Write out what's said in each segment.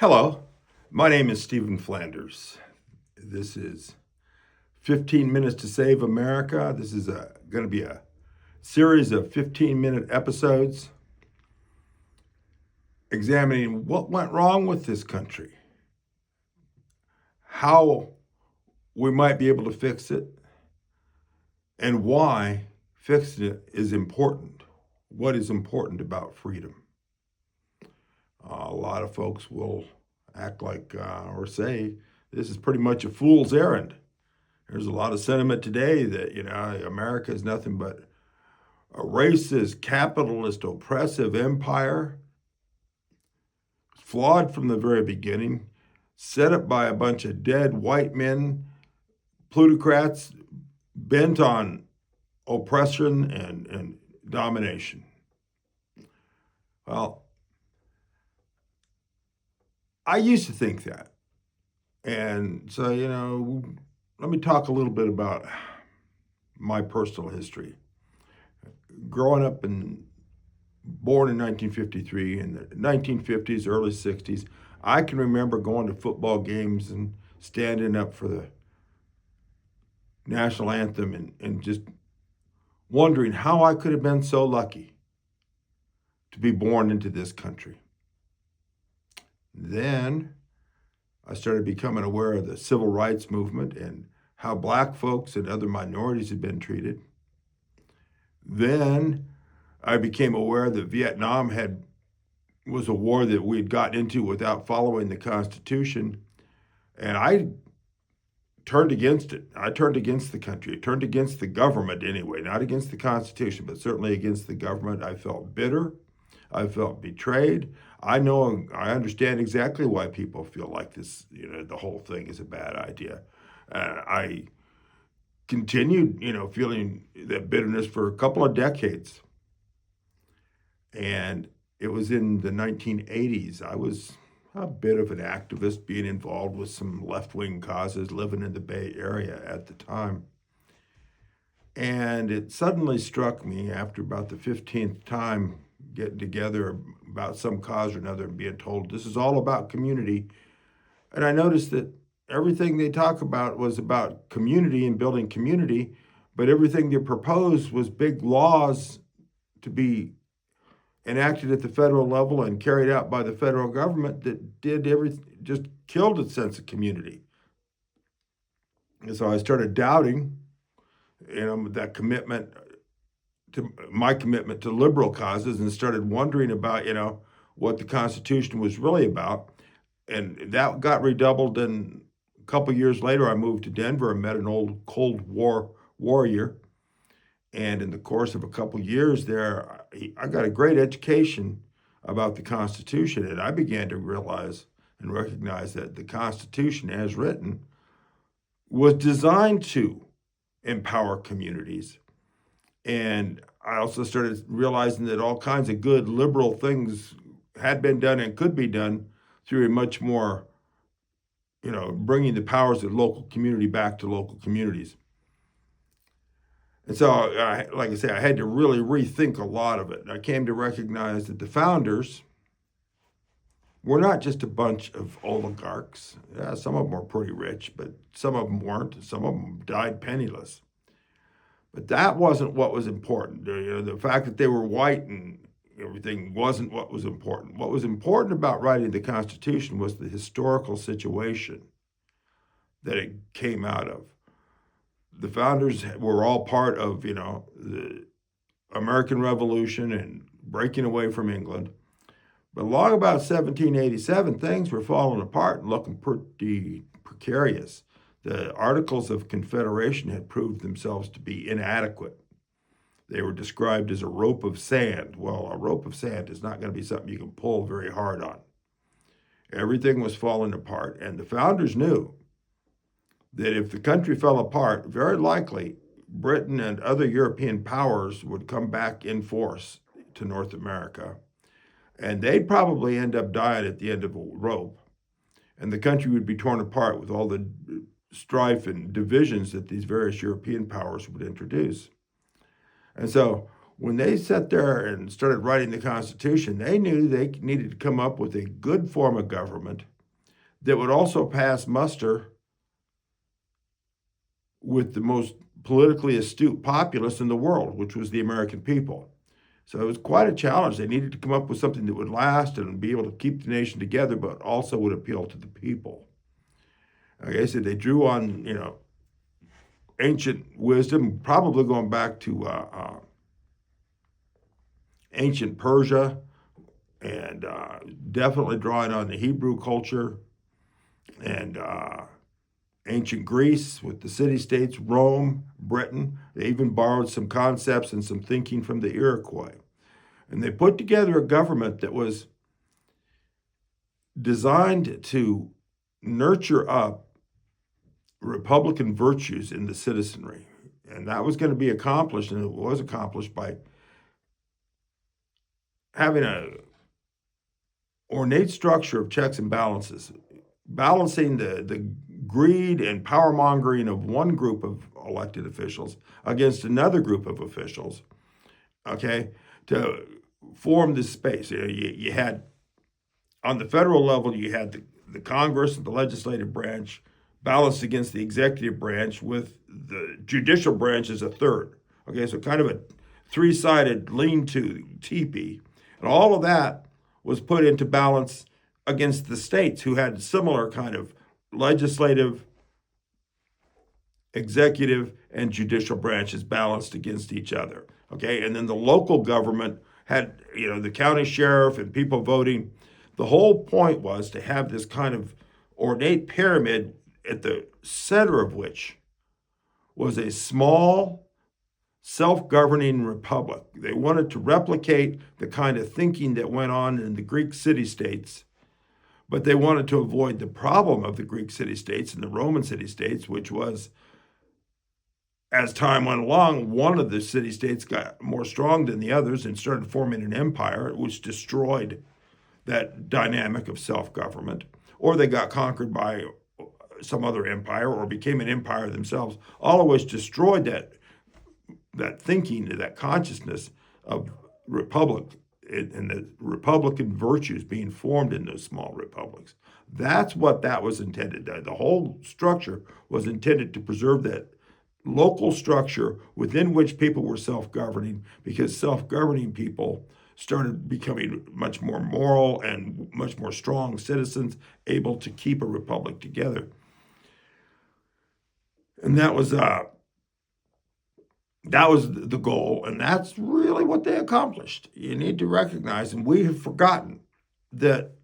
Hello, my name is Stephen Flanders. This is 15 Minutes to Save America. This is going to be a series of 15-minute episodes examining what went wrong with this country, how we might be able to fix it, and why fixing it is important. What is important about freedom? A lot of folks will act like or say this is pretty much a fool's errand. There's a lot of sentiment today that, America is nothing but a racist, capitalist, oppressive empire, flawed from the very beginning, set up by a bunch of dead white men, plutocrats bent on oppression and domination. Well, I used to think that. And so, let me talk a little bit about my personal history. Growing up born in 1953, in the 1950s, early 60s, I can remember going to football games and standing up for the national anthem and just wondering how I could have been so lucky to be born into this country. Then I started becoming aware of the civil rights movement and how black folks and other minorities had been treated. Then I became aware that Vietnam was a war that we had gotten into without following the Constitution, and I turned against it. I turned against the country. I turned against the government anyway, not against the Constitution, but certainly against the government. I felt bitter. I felt betrayed. I understand exactly why people feel like this, the whole thing is a bad idea. I continued, feeling that bitterness for a couple of decades. And it was in the 1980s. I was a bit of an activist, being involved with some left-wing causes, living in the Bay Area at the time. And it suddenly struck me after about the 15th time getting together about some cause or another and being told this is all about community. And I noticed that everything they talk about was about community and building community, but everything they proposed was big laws to be enacted at the federal level and carried out by the federal government that did everything, just killed a sense of community. And so I started doubting, that commitment to my commitment to liberal causes, and started wondering about, what the Constitution was really about. And that got redoubled. And a couple of years later, I moved to Denver and met an old Cold War warrior. And in the course of a couple of years there, I got a great education about the Constitution. And I began to realize and recognize that the Constitution, as written, was designed to empower communities. And I also started realizing that all kinds of good liberal things had been done and could be done through a much more, bringing the powers of local community back to local communities. And so, like I say, I had to really rethink a lot of it. I came to recognize that the founders were not just a bunch of oligarchs. Yeah, some of them were pretty rich, but some of them weren't. Some of them died penniless. But that wasn't what was important. The fact that they were white and everything wasn't what was important. What was important about writing the Constitution was the historical situation that it came out of. The founders were all part of, the American Revolution and breaking away from England. But long about 1787, things were falling apart and looking pretty precarious. The Articles of Confederation had proved themselves to be inadequate. They were described as a rope of sand. Well, a rope of sand is not going to be something you can pull very hard on. Everything was falling apart, and the founders knew that if the country fell apart, very likely Britain and other European powers would come back in force to North America, and they'd probably end up dying at the end of a rope, and the country would be torn apart with all the strife and divisions that these various European powers would introduce. And so when they sat there and started writing the Constitution, they knew they needed to come up with a good form of government that would also pass muster with the most politically astute populace in the world, which was the American people. So it was quite a challenge. They needed to come up with something that would last and be able to keep the nation together, but also would appeal to the people. Okay, so they drew on, ancient wisdom, probably going back to ancient Persia, and definitely drawing on the Hebrew culture and ancient Greece with the city-states, Rome, Britain. They even borrowed some concepts and some thinking from the Iroquois. And they put together a government that was designed to nurture up Republican virtues in the citizenry. And that was going to be accomplished, and it was accomplished by having a ornate structure of checks and balances, balancing the greed and power mongering of one group of elected officials against another group of officials, okay, to form this space. You had, on the federal level, you had the Congress and the legislative branch balanced against the executive branch, with the judicial branch as a third. Okay, so kind of a three-sided lean-to teepee. And all of that was put into balance against the states, who had similar kind of legislative, executive, and judicial branches balanced against each other. Okay, and then the local government had, the county sheriff and people voting. The whole point was to have this kind of ornate pyramid, at the center of which was a small, self-governing republic. They wanted to replicate the kind of thinking that went on in the Greek city-states, but they wanted to avoid the problem of the Greek city-states and the Roman city-states, which was, as time went along, one of the city-states got more strong than the others and started forming an empire, which destroyed that dynamic of self-government, or they got conquered by some other empire or became an empire themselves, all of which destroyed that thinking, that consciousness of republic and the republican virtues being formed in those small republics. That's what that was intended to. The whole structure was intended to preserve that local structure within which people were self-governing, because self-governing people started becoming much more moral and much more strong citizens, able to keep a republic together. And that was the goal, and that's really what they accomplished. You need to recognize, and we have forgotten, that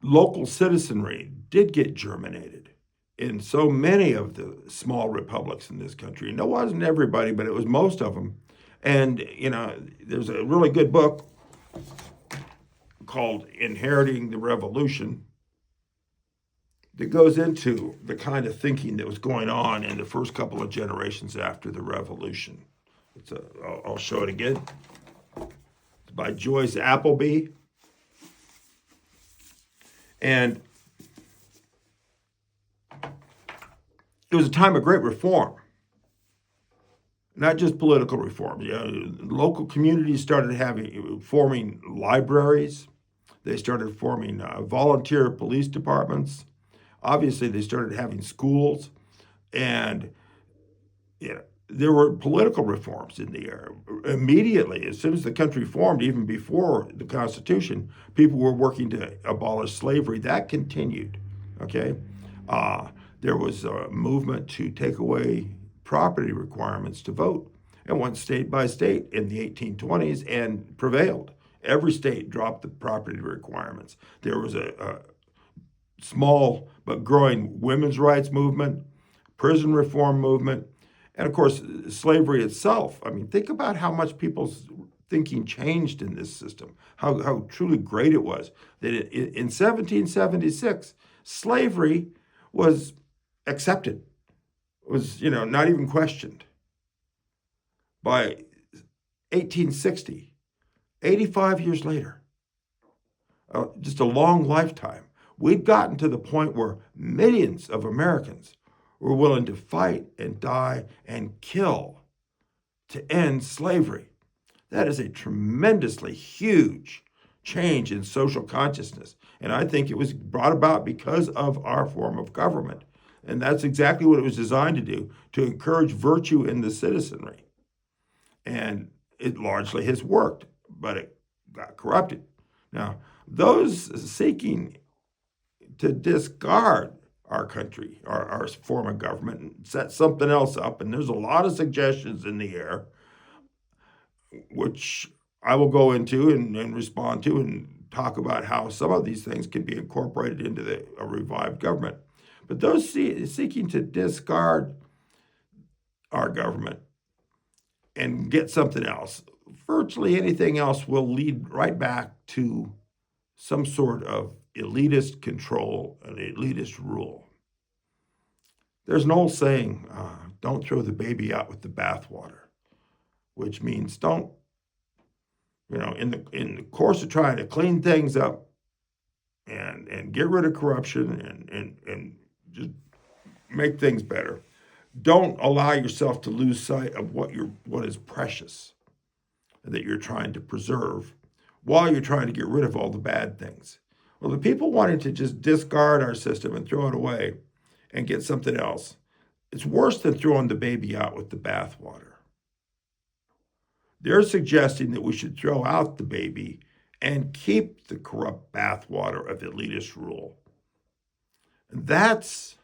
local citizenry did get germinated in so many of the small republics in this country. And it wasn't everybody, but it was most of them. And, there's a really good book called Inheriting the Revolution that goes into the kind of thinking that was going on in the first couple of generations after the revolution. I'll show it again. It's by Joyce Appleby. And it was a time of great reform, not just political reform. Local communities started forming libraries. They started forming volunteer police departments. Obviously, they started having schools, and there were political reforms in the air. Immediately, as soon as the country formed, even before the Constitution, people were working to abolish slavery. That continued, okay? There was a movement to take away property requirements to vote. It went state by state in the 1820s and prevailed. Every state dropped the property requirements. There was a small but growing women's rights movement, prison reform movement, and of course, slavery itself. I mean, think about how much people's thinking changed in this system, how truly great it was. That in 1776, slavery was accepted, was, not even questioned. By 1860, 85 years later, just a long lifetime, we'd gotten to the point where millions of Americans were willing to fight and die and kill to end slavery. That is a tremendously huge change in social consciousness. And I think it was brought about because of our form of government. And that's exactly what it was designed to do, to encourage virtue in the citizenry. And it largely has worked, but it got corrupted. Now, those seeking to discard our country, our form of government, and set something else up, and there's a lot of suggestions in the air, which I will go into and respond to and talk about how some of these things can be incorporated into a revived government. But those seeking to discard our government and get something else, virtually anything else will lead right back to some sort of elitist control and elitist rule. There's an old saying, don't throw the baby out with the bathwater, which means don't, in the course of trying to clean things up and get rid of corruption and just make things better, don't allow yourself to lose sight of what is precious that you're trying to preserve while you're trying to get rid of all the bad things. Well, the people wanting to just discard our system and throw it away and get something else, it's worse than throwing the baby out with the bathwater. They're suggesting that we should throw out the baby and keep the corrupt bathwater of elitist rule. And that's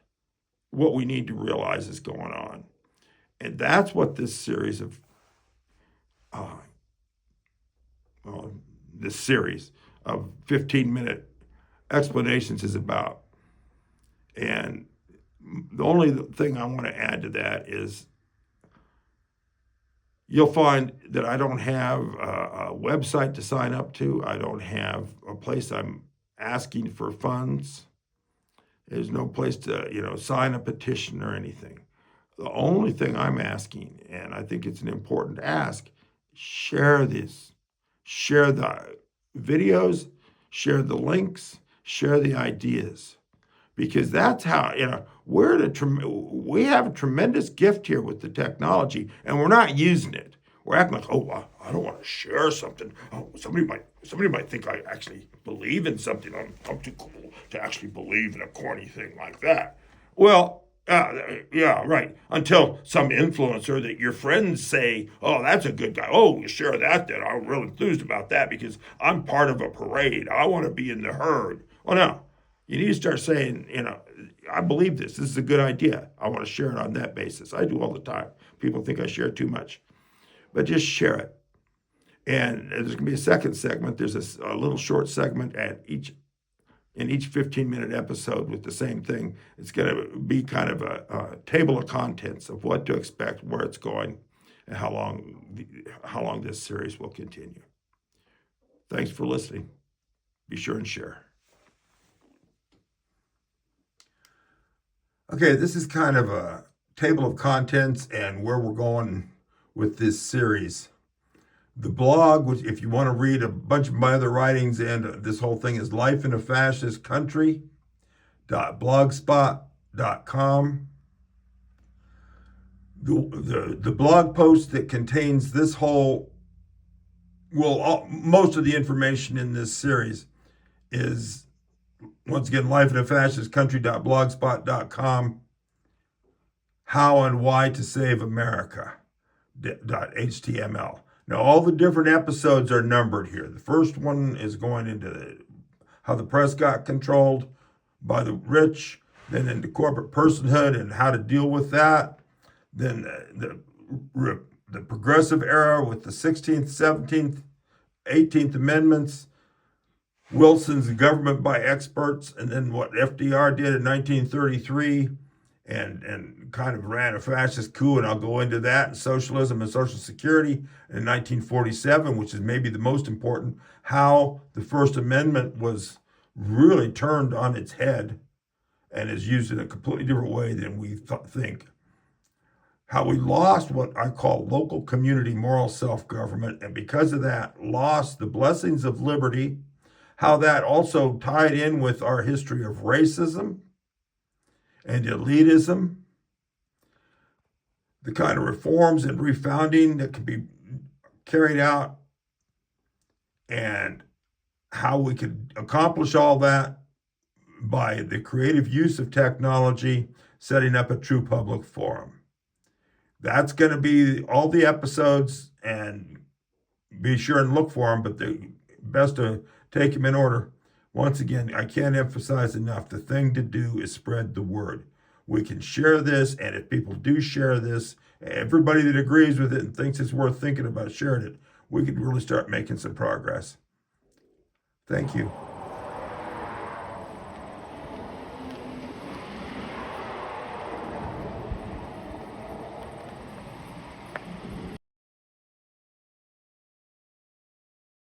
what we need to realize is going on. And that's what this series of 15-minute explanations is about. And the only thing I want to add to that is you'll find that I don't have a website to sign up to. I don't have a place I'm asking for funds. There's no place to, sign a petition or anything. The only thing I'm asking, and I think it's an important ask, share this. Share the videos, share the links, share the ideas. Because that's how, we have a tremendous gift here with the technology, and we're not using it. We're acting like, I don't want to share something. Oh, somebody might think I actually believe in something. I'm too cool to actually believe in a corny thing like that. Well, yeah, right. Until some influencer that your friends say, oh, that's a good guy. Oh, you share that then. I'm real enthused about that because I'm part of a parade. I want to be in the herd. Well, no. You need to start saying, I believe this. This is a good idea. I want to share it on that basis. I do all the time. People think I share too much. But just share it. And there's going to be a second segment. There's a little short segment in each 15-minute episode with the same thing. It's going to be kind of a table of contents of what to expect, where it's going, and how long this series will continue. Thanks for listening. Be sure and share. Okay, this is kind of a table of contents and where we're going with this series. The blog, which if you want to read a bunch of my other writings and this whole thing, is lifeinafascistcountry.blogspot.com. The blog post that contains this most of the information in this series is, once again, lifeinafascistcountry.blogspot.com. How and why to save America.html. Now, all the different episodes are numbered here. The first one is going into how the press got controlled by the rich, then into corporate personhood and how to deal with that. Then the progressive era with the 16th, 17th, 18th Amendments, Wilson's government by experts, and then what FDR did in 1933 and kind of ran a fascist coup, and I'll go into that, and socialism and Social Security in 1947, which is maybe the most important, how the First Amendment was really turned on its head and is used in a completely different way than we think. How we lost what I call local community moral self-government, and because of that, lost the blessings of liberty. How that also tied in with our history of racism and elitism, the kind of reforms and refounding that can be carried out and how we could accomplish all that by the creative use of technology, setting up a true public forum. That's going to be all the episodes, and be sure and look for them, but the best to take them in order. Once again, I can't emphasize enough, the thing to do is spread the word. We can share this, and if people do share this, everybody that agrees with it and thinks it's worth thinking about sharing it, we could really start making some progress. Thank you.